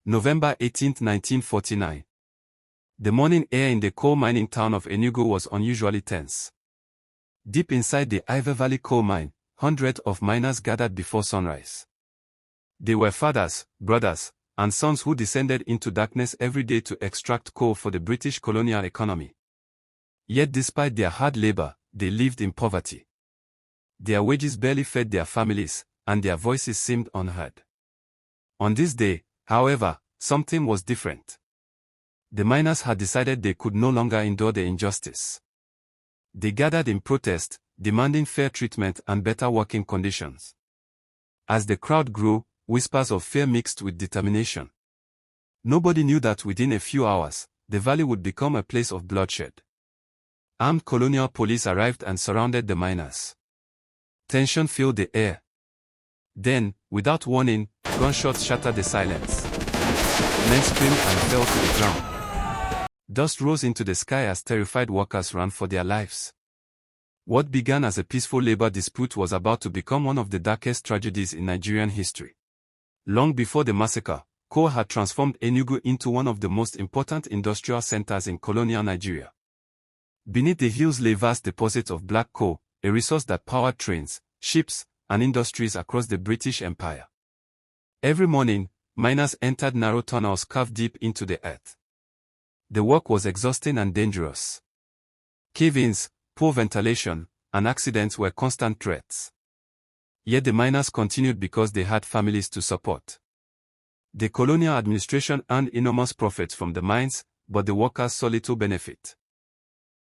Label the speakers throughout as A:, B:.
A: November 18, 1949. The morning air in the coal mining town of Enugu was unusually tense. Deep inside the Iver Valley coal mine, hundreds of miners gathered before sunrise. They were fathers, brothers, and sons who descended into darkness every day to extract coal for the British colonial economy. Yet despite their hard labor, they lived in poverty. Their wages barely fed their families, and their voices seemed unheard. On this day, however, something was different. The miners had decided they could no longer endure the injustice. They gathered in protest, demanding fair treatment and better working conditions. As the crowd grew, whispers of fear mixed with determination. Nobody knew that within a few hours, the valley would become a place of bloodshed. Armed colonial police arrived and surrounded the miners. Tension filled the air. Then, without warning, gunshots shattered the silence. Men screamed and fell to the ground. Dust rose into the sky as terrified workers ran for their lives. What began as a peaceful labor dispute was about to become one of the darkest tragedies in Nigerian history. Long before the massacre, coal had transformed Enugu into one of the most important industrial centers in colonial Nigeria. Beneath the hills lay vast deposits of black coal, a resource that powered trains, ships, and industries across the British Empire. Every morning, miners entered narrow tunnels carved deep into the earth. The work was exhausting and dangerous. Cave-ins, poor ventilation, and accidents were constant threats. Yet the miners continued because they had families to support. The colonial administration earned enormous profits from the mines, but the workers saw little benefit.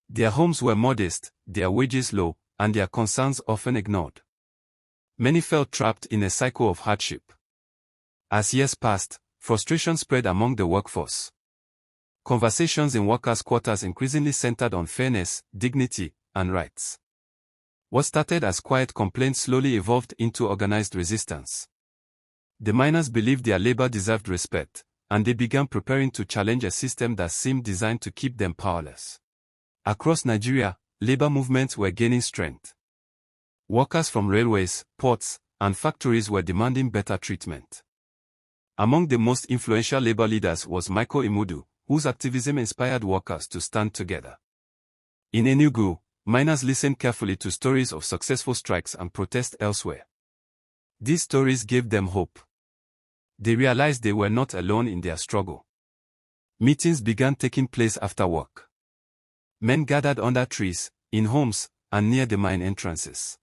A: Their homes were modest, their wages low, and their concerns often ignored. Many felt trapped in a cycle of hardship. As years passed, frustration spread among the workforce. Conversations in workers' quarters increasingly centered on fairness, dignity, and rights. What started as quiet complaints slowly evolved into organized resistance. The miners believed their labor deserved respect, and they began preparing to challenge a system that seemed designed to keep them powerless. Across Nigeria, labor movements were gaining strength. Workers from railways, ports, and factories were demanding better treatment. Among the most influential labor leaders was Michael Imudu, whose activism inspired workers to stand together. In Enugu, miners listened carefully to stories of successful strikes and protests elsewhere. These stories gave them hope. They realized they were not alone in their struggle. Meetings began taking place after work. Men gathered under trees, in homes, and near the mine entrances.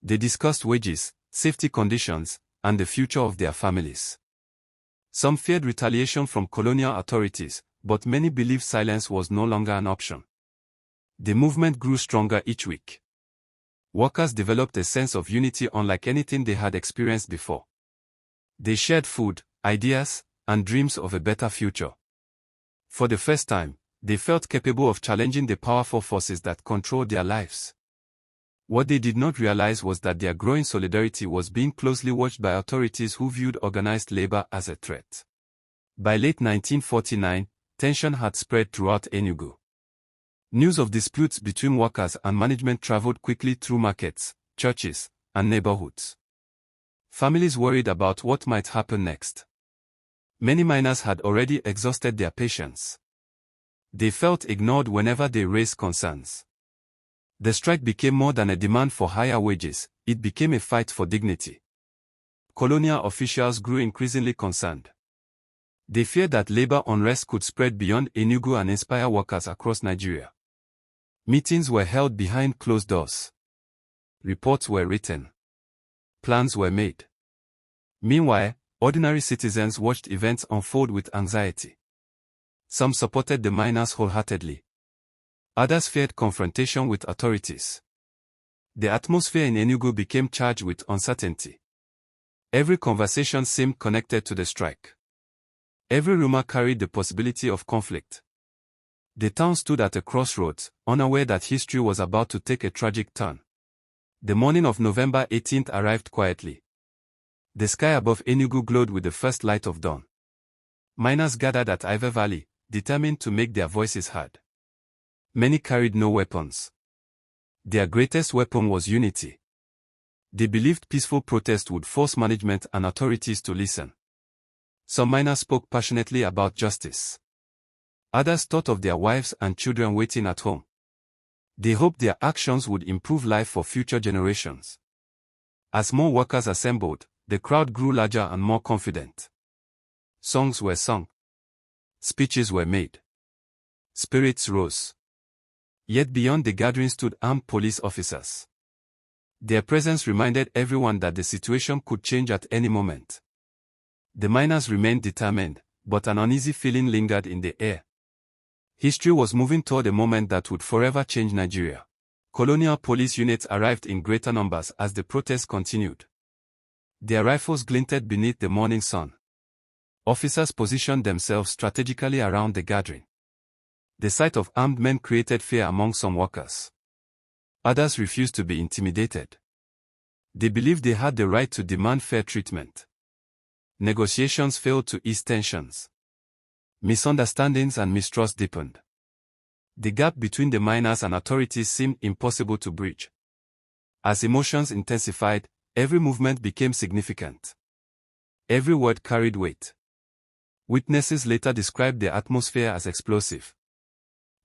A: They discussed wages, safety conditions, and the future of their families. Some feared retaliation from colonial authorities, but many believed silence was no longer an option. The movement grew stronger each week. Workers developed a sense of unity unlike anything they had experienced before. They shared food, ideas, and dreams of a better future. For the first time, they felt capable of challenging the powerful forces that controlled their lives. What they did not realize was that their growing solidarity was being closely watched by authorities who viewed organized labor as a threat. By late 1949, tension had spread throughout Enugu. News of disputes between workers and management traveled quickly through markets, churches, and neighborhoods. Families worried about what might happen next. Many miners had already exhausted their patience. They felt ignored whenever they raised concerns. The strike became more than a demand for higher wages, it became a fight for dignity. Colonial officials grew increasingly concerned. They feared that labor unrest could spread beyond Enugu and inspire workers across Nigeria. Meetings were held behind closed doors. Reports were written. Plans were made. Meanwhile, ordinary citizens watched events unfold with anxiety. Some supported the miners wholeheartedly. Others feared confrontation with authorities. The atmosphere in Enugu became charged with uncertainty. Every conversation seemed connected to the strike. Every rumor carried the possibility of conflict. The town stood at a crossroads, unaware that history was about to take a tragic turn. The morning of November 18th arrived quietly. The sky above Enugu glowed with the first light of dawn. Miners gathered at Iver Valley, determined to make their voices heard. Many carried no weapons. Their greatest weapon was unity. They believed peaceful protest would force management and authorities to listen. Some miners spoke passionately about justice. Others thought of their wives and children waiting at home. They hoped their actions would improve life for future generations. As more workers assembled, the crowd grew larger and more confident. Songs were sung. Speeches were made. Spirits rose. Yet beyond the gathering stood armed police officers. Their presence reminded everyone that the situation could change at any moment. The miners remained determined, but an uneasy feeling lingered in the air. History was moving toward a moment that would forever change Nigeria. Colonial police units arrived in greater numbers as the protests continued. Their rifles glinted beneath the morning sun. Officers positioned themselves strategically around the gathering. The sight of armed men created fear among some workers. Others refused to be intimidated. They believed they had the right to demand fair treatment. Negotiations failed to ease tensions. Misunderstandings and mistrust deepened. The gap between the miners and authorities seemed impossible to bridge. As emotions intensified, every movement became significant. Every word carried weight. Witnesses later described the atmosphere as explosive.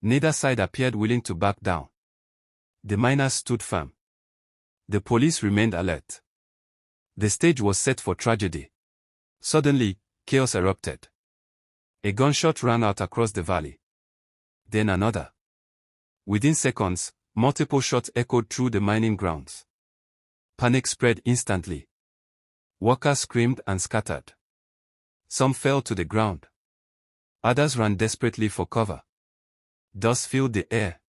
A: Neither side appeared willing to back down. The miners stood firm. The police remained alert. The stage was set for tragedy. Suddenly, chaos erupted. A gunshot rang out across the valley. Then another. Within seconds, multiple shots echoed through the mining grounds. Panic spread instantly. Workers screamed and scattered. Some fell to the ground. Others ran desperately for cover. Dust filled the air.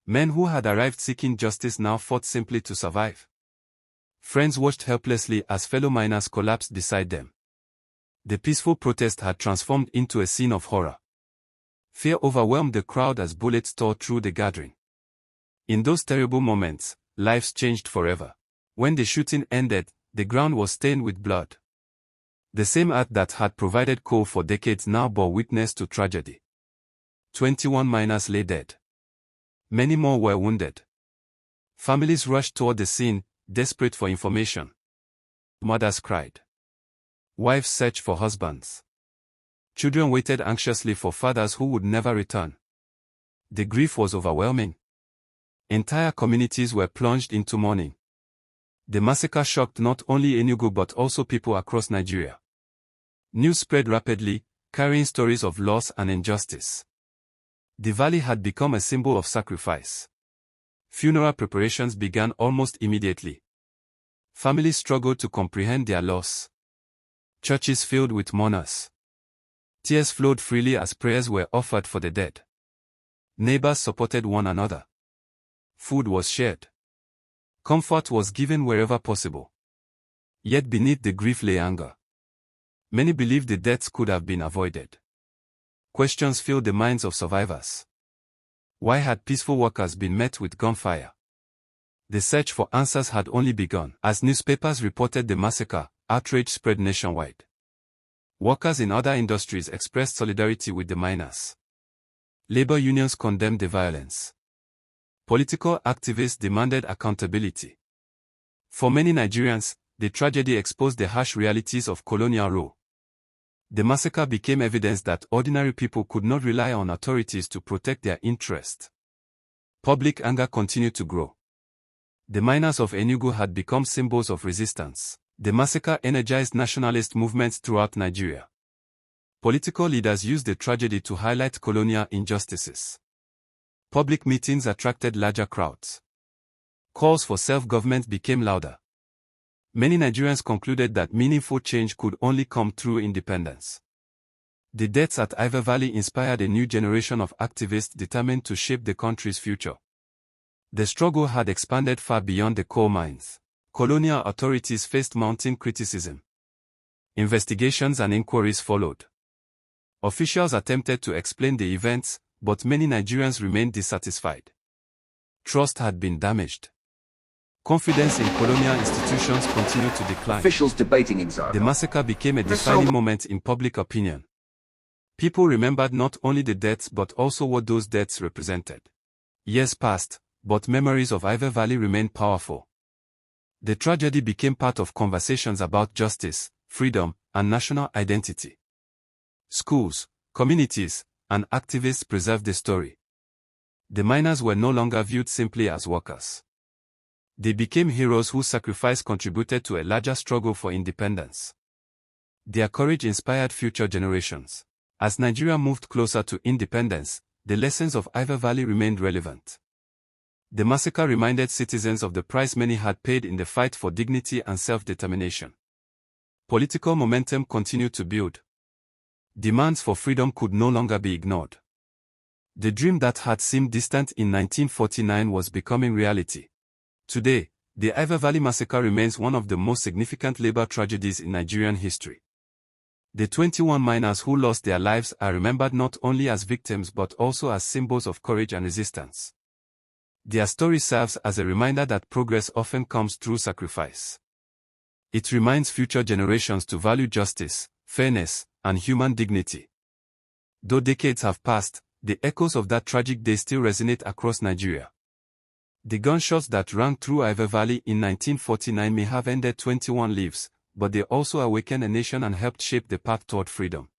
A: Men who had arrived seeking justice now fought simply to survive. Friends watched helplessly as fellow miners collapsed beside them. The peaceful protest had transformed into a scene of horror. Fear overwhelmed the crowd as bullets tore through the gathering. In those terrible moments, lives changed forever. When the shooting ended, the ground was stained with blood. The same earth that had provided coal for decades now bore witness to tragedy. 21 miners lay dead. Many more were wounded. Families rushed toward the scene, desperate for information. Mothers cried. Wives searched for husbands. Children waited anxiously for fathers who would never return. The grief was overwhelming. Entire communities were plunged into mourning. The massacre shocked not only Enugu but also people across Nigeria. News spread rapidly, carrying stories of loss and injustice. The valley had become a symbol of sacrifice. Funeral preparations began almost immediately. Families struggled to comprehend their loss. Churches filled with mourners. Tears flowed freely as prayers were offered for the dead. Neighbors supported one another. Food was shared. Comfort was given wherever possible. Yet beneath the grief lay anger. Many believed the deaths could have been avoided. Questions filled the minds of survivors. Why had peaceful workers been met with gunfire? The search for answers had only begun. As newspapers reported the massacre, outrage spread nationwide. Workers in other industries expressed solidarity with the miners. Labor unions condemned the violence. Political activists demanded accountability. For many Nigerians, the tragedy exposed the harsh realities of colonial rule. The massacre became evidence that ordinary people could not rely on authorities to protect their interests. Public anger continued to grow. The miners of Enugu had become symbols of resistance. The massacre energized nationalist movements throughout Nigeria. Political leaders used the tragedy to highlight colonial injustices. Public meetings attracted larger crowds. Calls for self-government became louder. Many Nigerians concluded that meaningful change could only come through independence. The deaths at Iver Valley inspired a new generation of activists determined to shape the country's future. The struggle had expanded far beyond the coal mines. Colonial authorities faced mounting criticism. Investigations and inquiries followed. Officials attempted to explain the events, but many Nigerians remained dissatisfied. Trust had been damaged. Confidence in colonial institutions continued to decline.
B: Officials debating exile.
A: The massacre became a defining moment in public opinion. People remembered not only the deaths but also what those deaths represented. Years passed, but memories of Iver Valley remained powerful. The tragedy became part of conversations about justice, freedom, and national identity. Schools, communities, and activists preserved the story. The miners were no longer viewed simply as workers. They became heroes whose sacrifice contributed to a larger struggle for independence. Their courage inspired future generations. As Nigeria moved closer to independence, the lessons of Iver Valley remained relevant. The massacre reminded citizens of the price many had paid in the fight for dignity and self-determination. Political momentum continued to build. Demands for freedom could no longer be ignored. The dream that had seemed distant in 1949 was becoming reality. Today, the Iver Valley Massacre remains one of the most significant labor tragedies in Nigerian history. The 21 miners who lost their lives are remembered not only as victims but also as symbols of courage and resistance. Their story serves as a reminder that progress often comes through sacrifice. It reminds future generations to value justice, fairness, and human dignity. Though decades have passed, the echoes of that tragic day still resonate across Nigeria. The gunshots that rang through Iver Valley in 1949 may have ended 21 lives, but they also awakened a nation and helped shape the path toward freedom.